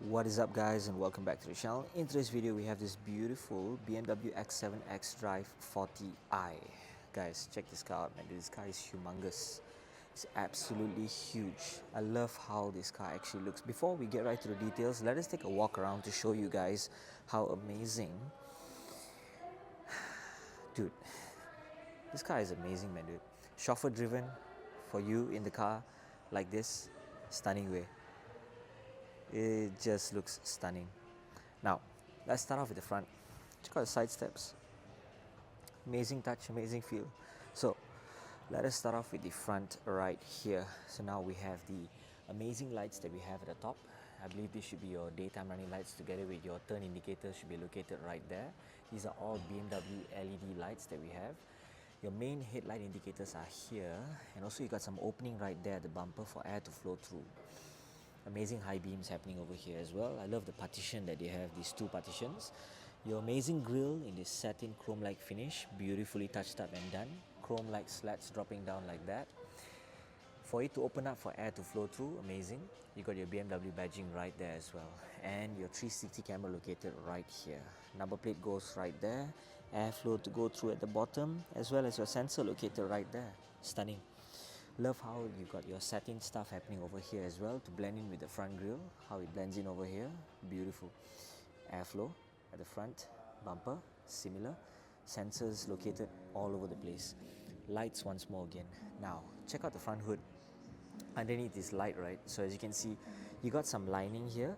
What is up guys, and welcome back to the channel. In today's video we have this beautiful BMW X7 xDrive40i. Guys, check this car out, man. This car is humongous. It's absolutely huge. I love how this car actually looks. Before we get right to the details, let us take a walk around to show you guys how amazing. Dude, this car is amazing, man, dude. Chauffeur driven for you in the car like this. Stunning way. It just looks stunning. Now, let's start off with the front. Check out the side steps. Amazing touch, amazing feel. So, let us start off with the front right here. So now we have the amazing lights that we have at the top. I believe this should be your daytime running lights together with your turn indicator should be located right there. These are all BMW LED lights that we have. Your main headlight indicators are here, and also you got some opening right there at the bumper for air to flow through. Amazing high beams happening over here as well. I love the partition that they have, these two partitions. Your amazing grille in this satin chrome-like finish, beautifully touched up and done. Chrome-like slats dropping down like that. For it to open up for air to flow through, amazing. You got your BMW badging right there as well. And your 360 camera located right here. Number plate goes right there. Airflow to go through at the bottom, as well as your sensor located right there. Stunning. Love how you got your satin stuff happening over here as well to blend in with the front grille. How it blends in over here, beautiful. Airflow at the front, bumper, similar. Sensors located all over the place. Lights once more again. Now, check out the front hood. Underneath this light, right? So as you can see, you got some lining here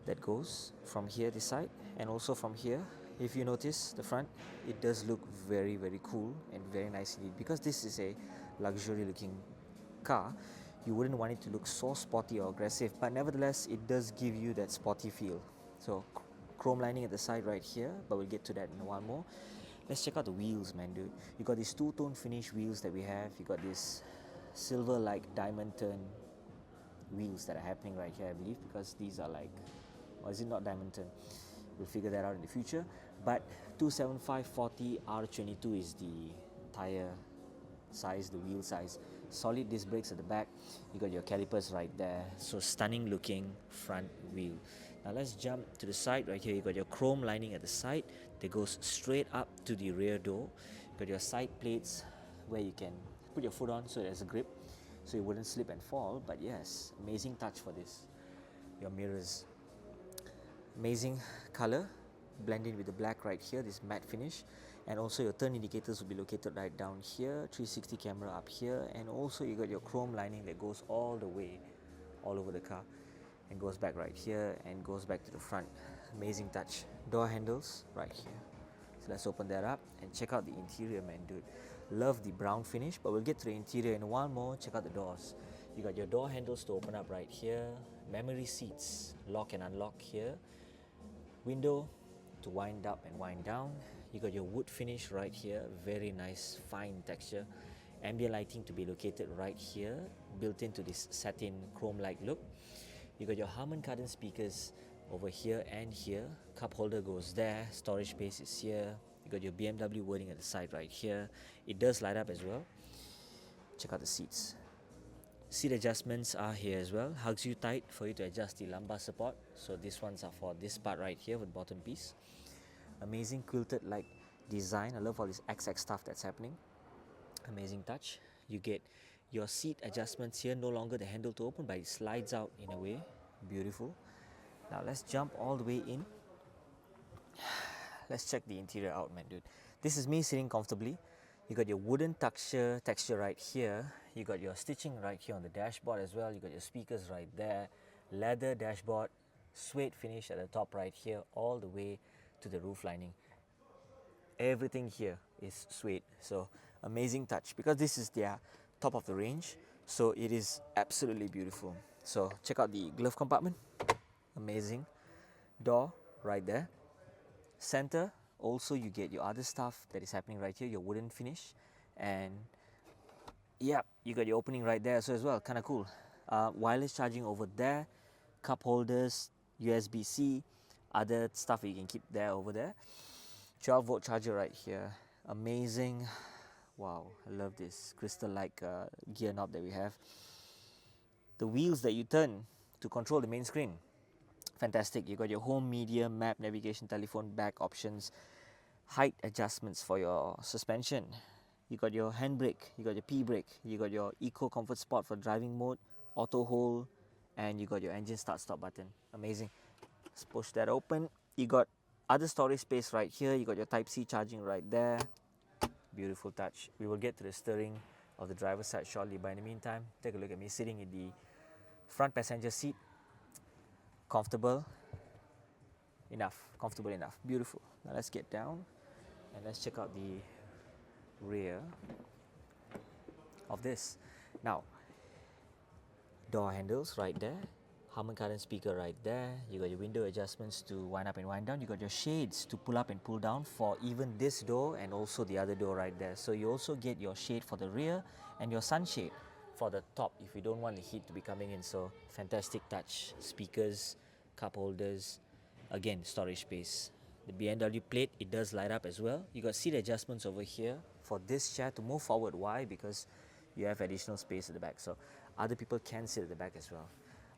that goes from here this side and also from here. If you notice the front, it does look very cool and very nice indeed. Because this is a luxury looking car, you wouldn't want it to look so sporty or aggressive, but nevertheless it does give you that sporty feel. So chrome lining at the side right here, but we'll get to that in a while more. Let's check out the wheels, man, dude. You got these two-tone finish wheels that we have. You got this silver like diamond turn wheels that are happening right here, I believe, because these are like, or is it not diamond turn? We'll figure that out in the future. But 275/40 R22 is the tire size, the wheel size. Solid disc brakes at the back. You got your calipers right there. So stunning looking front wheel. Now let's jump to the side right here. You got your chrome lining at the side that goes straight up to the rear door. You got your side plates where you can put your foot on so there's a grip, so you wouldn't slip and fall. But yes, amazing touch for this. Your mirrors, amazing color, blend in with the black right here, this matte finish. And also your turn indicators will be located right down here, 360 camera up here, and also you got your chrome lining that goes all the way all over the car and goes back right here and goes back to the front. Amazing touch. Door handles right here. So let's open that up and check out the interior, man, dude. Love the brown finish, but we'll get to the interior in a while more. Check out the doors. You got your door handles to open up right here. Memory seats, lock and unlock here. Window to wind up and wind down. You got your wood finish right here, very nice fine texture. Ambient lighting to be located right here, built into this satin chrome-like look. You got your Harman Kardon speakers over here and here. Cup holder goes there, storage space is here. You got your BMW wording at the side right here. It does light up as well. Check out the seats. Seat adjustments are here as well. Hugs you tight for you to adjust the lumbar support. So these ones are for this part right here with bottom piece. Amazing quilted like design. I love all this XX stuff that's happening. Amazing touch. You get your seat adjustments here. No longer the handle to open, but it slides out in a way. Beautiful. Now let's jump all the way in. Let's check the interior out, man, dude. This is me sitting comfortably. You got your wooden texture right here. You got your stitching right here on the dashboard as well. You got your speakers right there. Leather dashboard, suede finish at the top right here, all the way to the roof lining. Everything here is suede. So amazing touch, because this is their top of the range. So it is absolutely beautiful. So check out the glove compartment. Amazing. Door right there. Center, also you get your other stuff that is happening right here, your wooden finish, and yeah, you got your opening right there so as well, kind of cool. Wireless charging over there, cup holders, USB-C, other stuff you can keep there over there. 12-volt charger right here, amazing. Wow, I love this crystal-like gear knob that we have. The wheels that you turn to control the main screen. fantastic. You got your home, media, map, navigation, telephone, back options, height adjustments for your suspension. You got your handbrake, you got your P-brake, you got your Eco Comfort Sport for driving mode, auto hold, and you got your engine start-stop button. Amazing. Let's push that open. You got other storage space right here. You got your Type-C charging right there. Beautiful touch. We will get to the steering of the driver's side shortly, but in the meantime, take a look at me sitting in the front passenger seat. Comfortable enough, comfortable enough, beautiful. Now let's get down and let's check out the rear of this. Now, door handles right there, Harman Kardon speaker right there. You got your window adjustments to wind up and wind down. You got your shades to pull up and pull down for even this door and also the other door right there. So you also get your shade for the rear and your sunshade for the top if you don't want the heat to be coming in. So fantastic touch. Speakers, cup holders, again storage space. The BMW plate, it does light up as well. You got seat adjustments over here for this chair to move forward. Why? Because you have additional space at the back, so other people can sit at the back as well.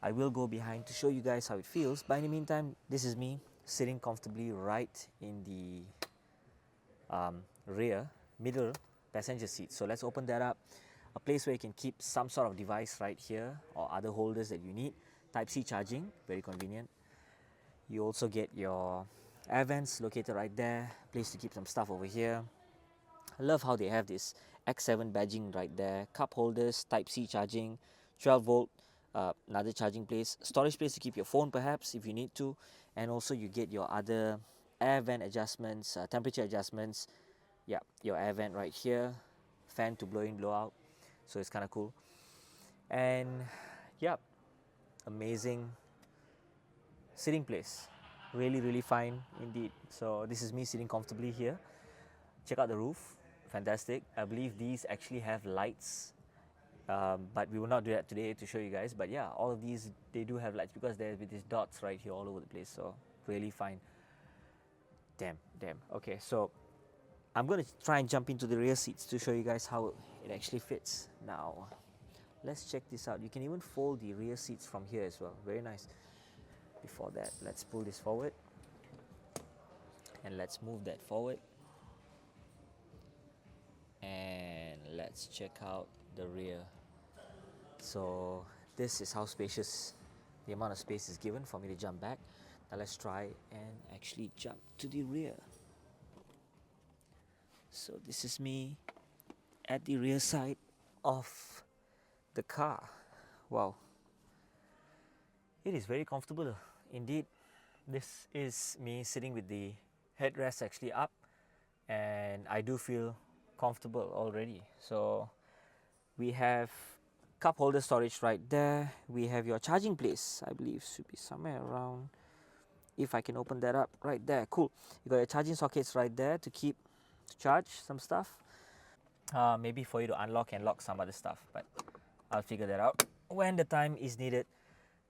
I will go behind to show you guys how it feels, but in the meantime, this is me sitting comfortably right in the rear middle passenger seat. So let's open that up. A place where you can keep some sort of device right here or other holders that you need. Type-C charging, very convenient. You also get your air vents located right there. Place to keep some stuff over here. I love how they have this X7 badging right there. Cup holders, Type-C charging, 12 volt, another charging place. Storage place to keep your phone perhaps if you need to. And also you get your other air vent adjustments, temperature adjustments. Yeah, your air vent right here. Fan to blow in, blow out. So it's kind of cool. And yeah, amazing sitting place. Really, really fine indeed. So this is me sitting comfortably here. Check out the roof. Fantastic. I believe these actually have lights, but we will not do that today to show you guys. But yeah, all of these, they do have lights because there's these dots right here all over the place. So really fine. Damn. Okay, so I'm going to try and jump into the rear seats to show you guys how it actually fits. Now, let's check this out. You can even fold the rear seats from here as well. Very nice. Before that, let's pull this forward and let's move that forward. And let's check out the rear. So this is how spacious the amount of space is given for me to jump back. Now let's try and actually jump to the rear. So this is me at the rear side of the car. Wow, it is very comfortable indeed. This is me sitting with the headrest actually up, and I do feel comfortable already. So we have cup holder storage right there. We have your charging place, I believe should be somewhere around, if I can open that up, right there. Cool. You got your charging sockets right there to charge some stuff, maybe for you to unlock and lock some other stuff, but I'll figure that out when the time is needed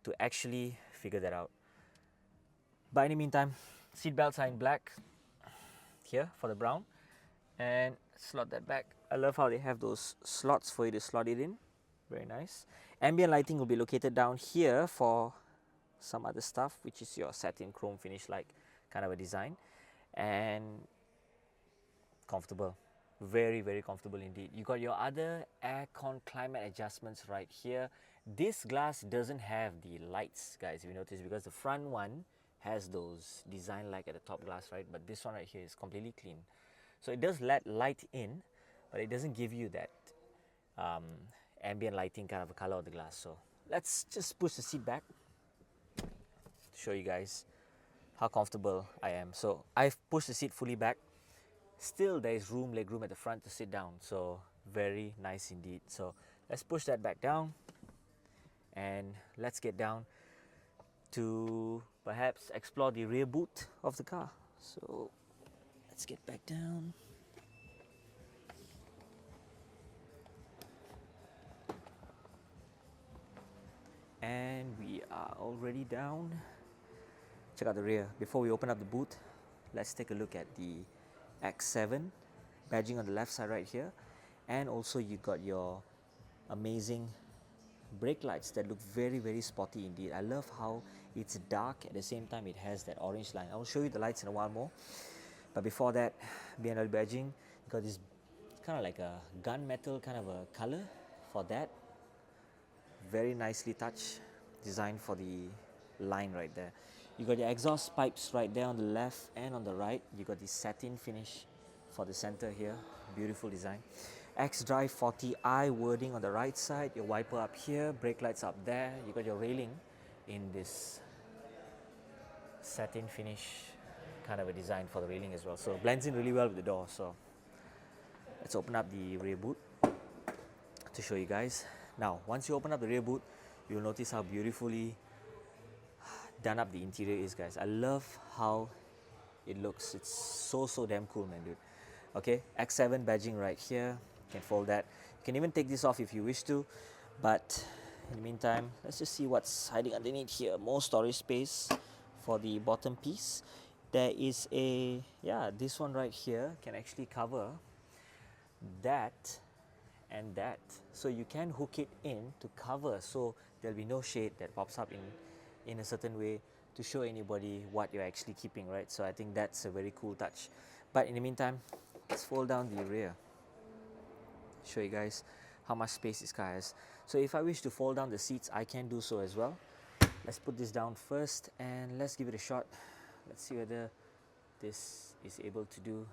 to actually figure that out. But in the meantime, seat belts are in black here for the brown, and slot that back. I love how they have those slots for you to slot it in. Very nice. Ambient lighting will be located down here for some other stuff, which is your satin chrome finish like kind of a design. And comfortable. Very, very comfortable indeed. You got your other aircon climate adjustments right here. This glass doesn't have the lights, guys, if you notice, because the front one has those design like at the top glass, right? But this one right here is completely clean. So it does let light in, but it doesn't give you that ambient lighting kind of a color of the glass. So let's just push the seat back to show you guys how comfortable I am. So I've pushed the seat fully back. Still there is leg room at the front to sit down. So very nice indeed. So let's push that back down and let's get down to perhaps explore the rear boot of the car. So let's get back down. And we are already down. Check out the rear. Before we open up the boot, let's take a look at the X7 badging on the left side right here. And also you got your amazing brake lights that look very, very sporty indeed. I love how it's dark, at the same time it has that orange line. I will show you the lights in a while more. But before that, BMW badging, got this kind of like a gunmetal kind of a color for that. Very nicely touched, designed for the line right there. You got your exhaust pipes right there on the left and on the right. You got the satin finish for the center here. Beautiful design. xDrive40i wording on the right side. Your wiper up here, brake lights up there. You got your railing in this satin finish kind of a design for the railing as well. So blends in really well with the door. So let's open up the rear boot to show you guys. Now, once you open up the rear boot, you'll notice how beautifully done up the interior is, guys. I love how it looks. It's so damn cool, man, dude. Okay, X7 badging right here. You can fold that. You can even take this off if you wish to. But in the meantime, let's just see what's hiding underneath here. More storage space for the bottom piece. There is a, yeah, this one right here can actually cover that and that, so you can hook it in to cover, so there'll be no shade that pops up in a certain way to show anybody what you're actually keeping, right? So I think that's a very cool touch. But in the meantime, let's fold down the rear, show you guys how much space this car has. So if I wish to fold down the seats, I can do so as well. Let's put this down first and let's give it a shot. Let's see whether this is able to do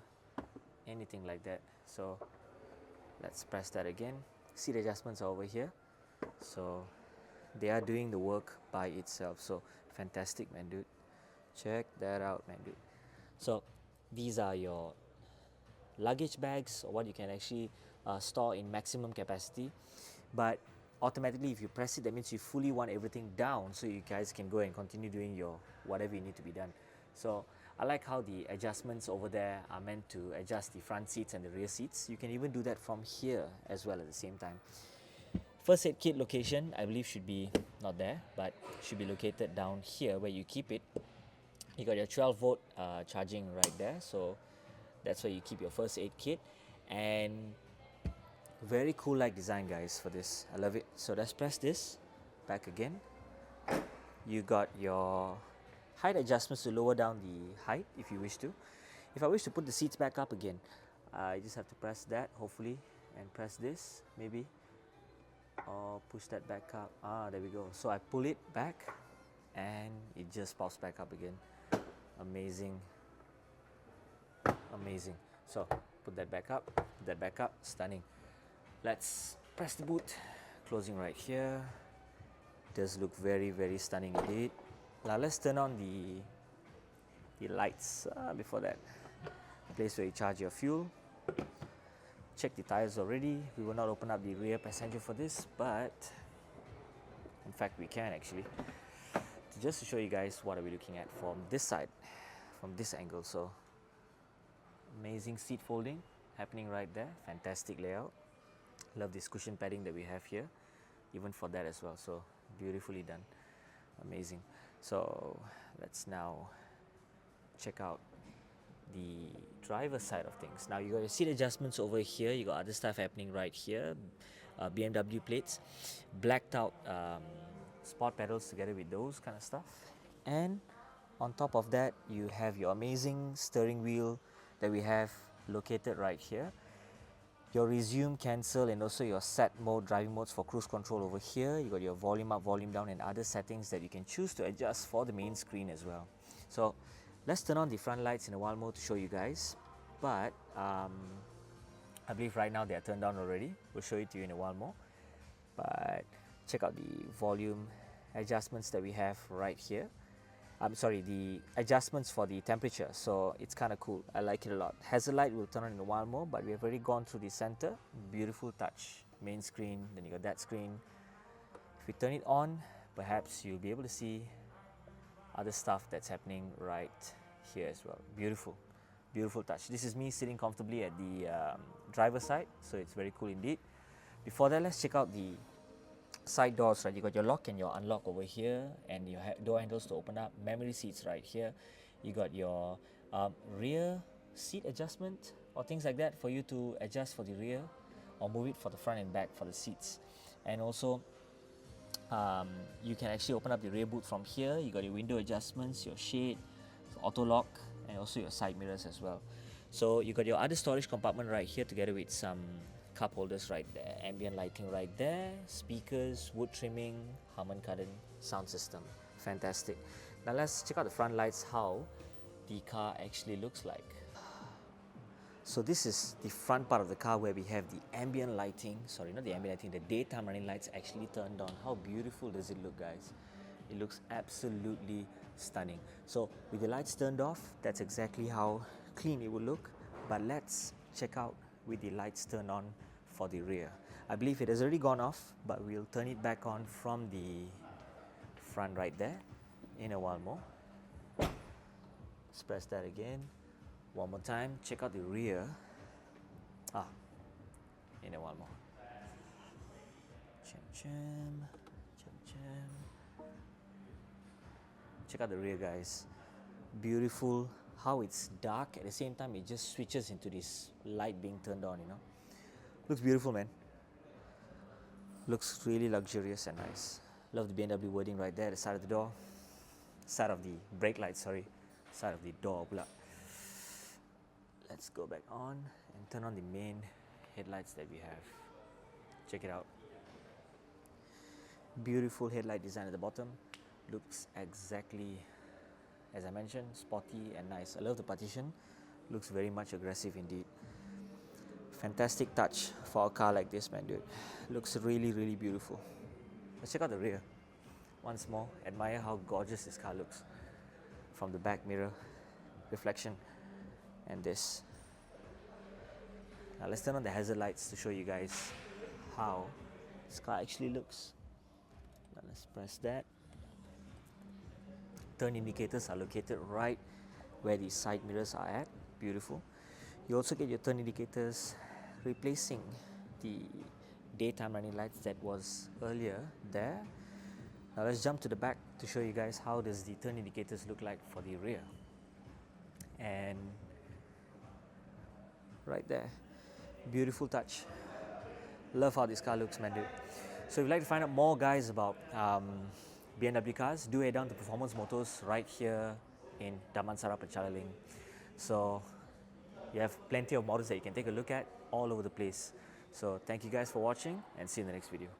anything like that. So let's press that again. Seat adjustments are over here, so they are doing the work by itself. So fantastic, man, dude. Check that out, man, dude. So these are your luggage bags, or what you can actually store in maximum capacity. But automatically, if you press it, that means you fully want everything down, so you guys can go and continue doing your whatever you need to be done. So I like how the adjustments over there are meant to adjust the front seats and the rear seats. You can even do that from here as well at the same time. First aid kit location, I believe, should be not there, but should be located down here where you keep it. You got your 12-volt charging right there, so that's where you keep your first aid kit. And very cool like design, guys, for this. I love it. So let's press this back again. You got your height adjustments to lower down the height if you wish to. If I wish to put the seats back up again, I just have to press that, hopefully, and press this maybe, or push that back up. There we go. So I pull it back and it just pops back up again. Amazing, amazing. So put that back up, stunning. Let's press the boot, closing right here. Does look very stunning indeed. Now let's turn on the lights. Before that, place where you charge your fuel. Check the tires already. We will not open up the rear passenger for this, but in fact we can actually, just to show you guys what are we looking at from this side, from this angle. So amazing seat folding happening right there. Fantastic layout. Love this cushion padding that we have here, even for that as well. So beautifully done. Amazing. So let's now check out the driver's side of things. Now you got your seat adjustments over here. You got other stuff happening right here. BMW plates, blacked out sport pedals together with those kind of stuff. And on top of that, you have your amazing steering wheel that we have located right here. Your resume, cancel, and also your set mode, driving modes for cruise control over here. You got your volume up, volume down, and other settings that you can choose to adjust for the main screen as well. So let's turn on the front lights in a while more to show you guys. But I believe right now they are turned on already. We'll show it to you in a while more. But check out the volume adjustments that we have right here. I'm sorry, the adjustments for the temperature. So it's kind of cool. I like it a lot. Hazard light will turn on in a while more, but we have already gone through the center. Beautiful touch. Main screen, then you got that screen. If we turn it on, perhaps you'll be able to see other stuff that's happening right here as well. Beautiful, beautiful touch. This is me sitting comfortably at the driver's side, so it's very cool indeed. Before that, let's check out the side doors. Right, you got your lock and your unlock over here, and your door handles to open up. Memory seats right here. You got your rear seat adjustment or things like that for you to adjust for the rear or move it for the front and back for the seats. And also You can actually open up the rear boot from here. You got your window adjustments, your shade, auto lock, and also your side mirrors as well. So you got your other storage compartment right here together with some cup holders right there, ambient lighting right there, speakers, wood trimming, Harman Kardon sound system. Fantastic. Now let's check out the front lights, how the car actually looks like. So this is the front part of the car where we have the ambient lighting, sorry, not the ambient lighting, the daytime running lights actually turned on. How beautiful does it look, guys? It looks absolutely stunning. So with the lights turned off, that's exactly how clean it will look. But let's check out with the lights turned on for the rear. I believe it has already gone off, but we'll turn it back on from the front right there in a while more. Let's press that again. One more time, check out the rear. In a while more. Cham cham, cham cham. Check out the rear, guys. Beautiful how it's dark, at the same time it just switches into this light being turned on, you know. Looks beautiful, man. Looks really luxurious and nice. Love the BMW wording right there at the side of the door. Side of the brake light, sorry. Side of the door pula. Let's go back on and turn on the main headlights that we have. Check it out. Beautiful headlight design at the bottom. Looks exactly as I mentioned, sporty and nice. I love the partition. Looks very much aggressive indeed. Fantastic touch for a car like this, man, dude. Looks really, really beautiful. Let's check out the rear. Once more, admire how gorgeous this car looks. From the back mirror, reflection, and this. Now let's turn on the hazard lights to show you guys how this car actually looks. Now let's press that. Turn indicators are located right where the side mirrors are at. Beautiful. You also get your turn indicators replacing the daytime running lights that was earlier there. Now let's jump to the back to show you guys how does the turn indicators look like for the rear. And right there, beautiful touch. Love how this car looks, man, dude. So if you'd like to find out more, guys, about BMW cars, do head down to Performance Motors right here in Damansara, Pechalaling. So you have plenty of models that you can take a look at all over the place. So thank you guys for watching and see you in the next video.